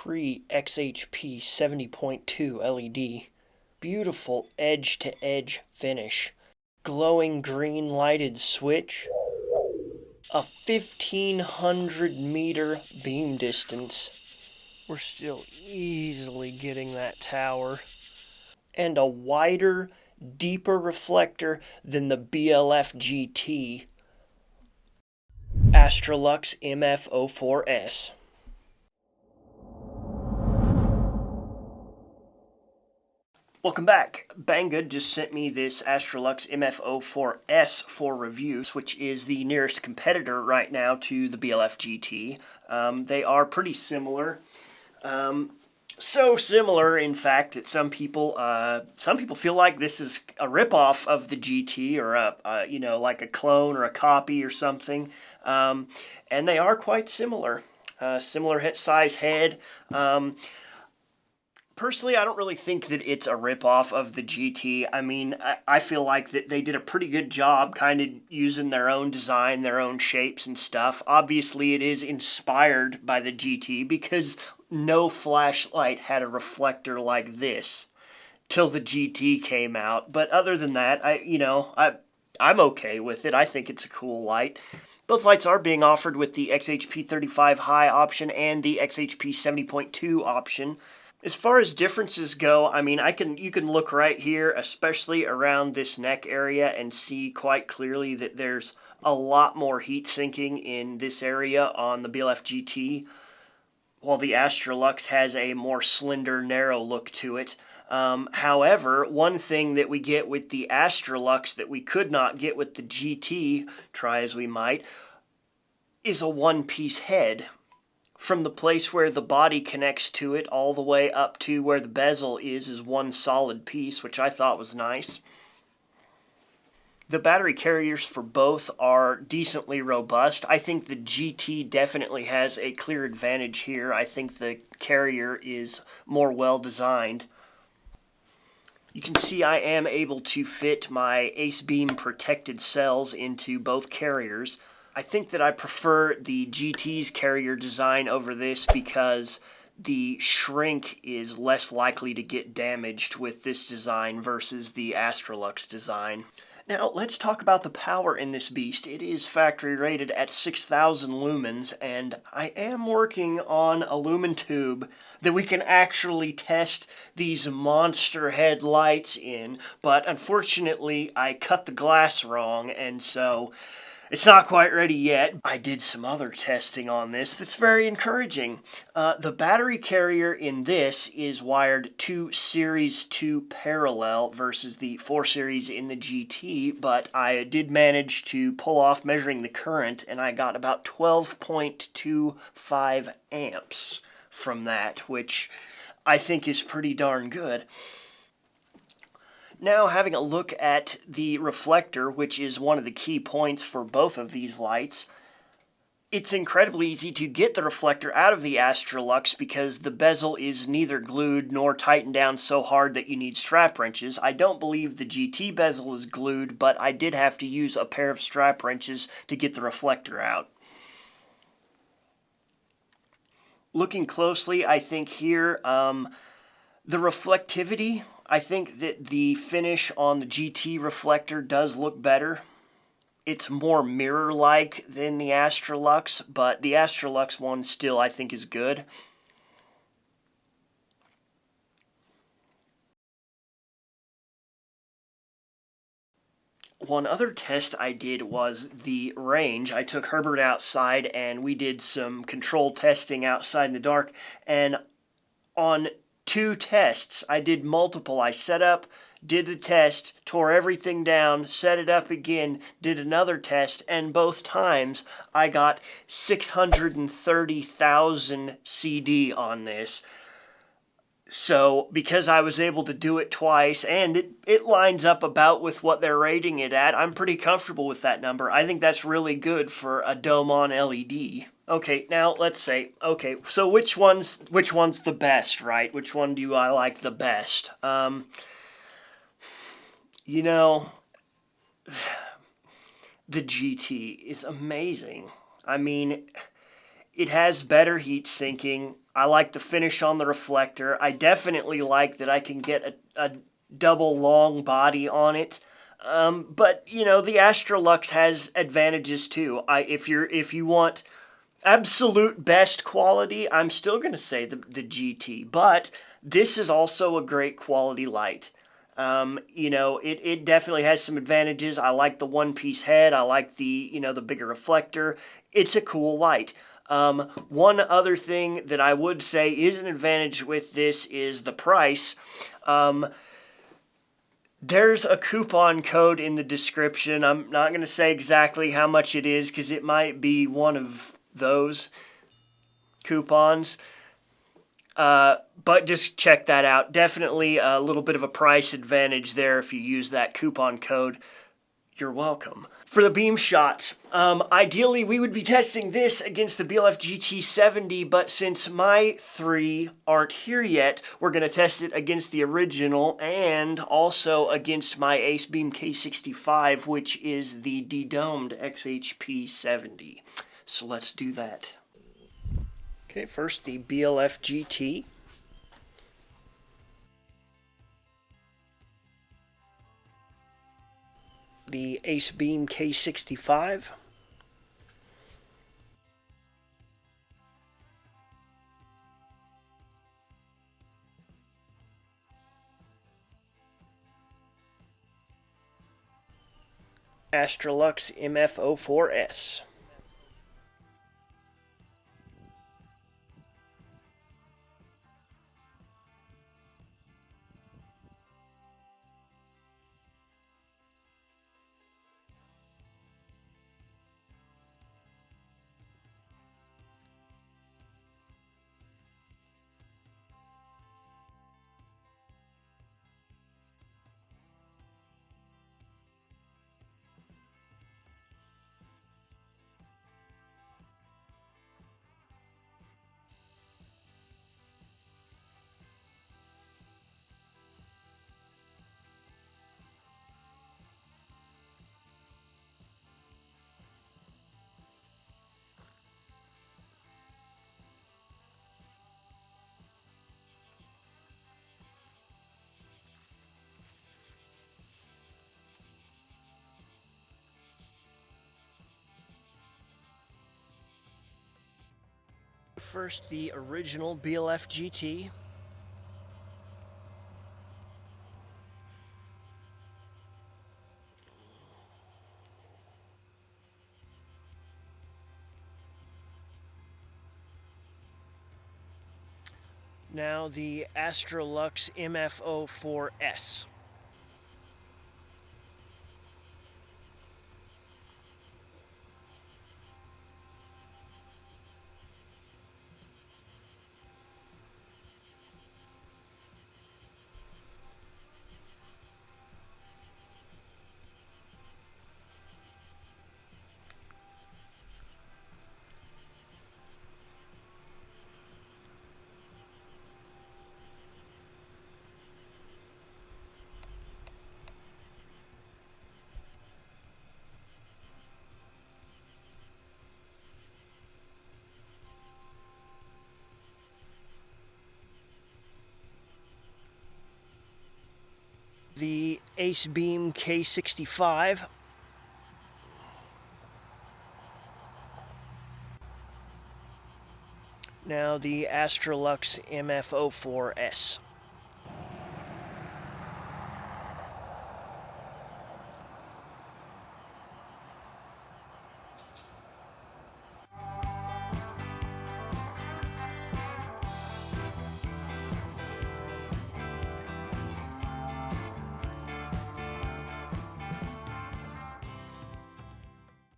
pre-XHP70.2 LED. Beautiful edge-to-edge finish. Glowing green lighted switch. A 1,500 meter beam distance. We're still easily getting that tower. And a wider, deeper reflector than the BLFGT Astrolux MF04S. Welcome back. Banggood just sent me this Astrolux MF04S for review, which is the nearest competitor right now to the BLFGT. They are pretty similar. So similar, in fact, that some people feel like this is a ripoff of the GT, or like a clone or a copy or something. And they are quite similar. Similar size head. Personally, I don't really think that it's a ripoff of the GT. I mean, I feel like that they did a pretty good job kind of using their own design, their own shapes and stuff. Obviously, it is inspired by the GT because no flashlight had a reflector like this till the GT came out. But other than that, I'm okay with it. I think it's a cool light. Both lights are being offered with the XHP35-HI option and the XHP70.2 option. As far as differences go, I mean, you can look right here, especially around this neck area, and see quite clearly that there's a lot more heat sinking in this area on the BLFGT, while the Astrolux has a more slender, narrow look to it. However, one thing that we get with the Astrolux that we could not get with the GT, try as we might, is a one-piece head. From the place where the body connects to it all the way up to where the bezel is one solid piece, which I thought was nice. The battery carriers for both are decently robust. I think the GT definitely has a clear advantage here. I think the carrier is more well designed. You can see I am able to fit my Ace Beam protected cells into both carriers. I think that I prefer the GT's carrier design over this because the shrink is less likely to get damaged with this design versus the Astrolux design. Now, let's talk about the power in this beast. It is factory rated at 6,000 lumens, and I am working on a lumen tube that we can actually test these monster headlights in, but unfortunately I cut the glass wrong, and so it's not quite ready yet. I did some other testing on this that's very encouraging. The battery carrier in this is wired 2 series 2 parallel versus the 4 series in the GT, but I did manage to pull off measuring the current, and I got about 12.25 amps from that, which I think is pretty darn good. Now, having a look at the reflector, which is one of the key points for both of these lights, it's incredibly easy to get the reflector out of the Astrolux because the bezel is neither glued nor tightened down so hard that you need strap wrenches. I don't believe the GT bezel is glued, but I did have to use a pair of strap wrenches to get the reflector out. Looking closely, I think here, the reflectivity, I think that the finish on the GT reflector does look better. It's more mirror-like than the Astrolux, but the Astrolux one still, I think, is good. One other test I did was the range. I took Herbert outside and we did some control testing outside in the dark, and on 2 tests, I did multiple. I set up, did the test, tore everything down, set it up again, did another test, and both times I got 630,000 CD on this. So, because I was able to do it twice, and it lines up about with what they're rating it at, I'm pretty comfortable with that number. I think that's really good for a dome-on LED. Okay, now let's say, okay, so which one's the best, right? Which one do I like the best? You know, the GT is amazing. I mean, It has better heat sinking. I like the finish on the reflector. I definitely like that I can get a double long body on it. But you know, the Astrolux has advantages too. If you want absolute best quality, I'm still going to say the GT, but this is also a great quality light. You know, it definitely has some advantages. I like the one-piece head. I like the, you know, the bigger reflector. It's a cool light. One other thing that I would say is an advantage with this is the price. There's a coupon code in the description. I'm not going to say exactly how much it is because it might be one of those coupons. But just check that out. Definitely a little bit of a price advantage there if you use that coupon code. You're welcome. For the beam shots, ideally we would be testing this against the BLFGT 70, but since my 3 aren't here yet, we're going to test it against the original and also against my Ace Beam K65, which is the de-domed XHP70. So let's do that. Okay, first the BLFGT. The Ace Beam K65. Astrolux MF04S. First, the original BLFGT. Now the Astrolux MF04S. The Ace Beam K65. Now the Astrolux MF04S.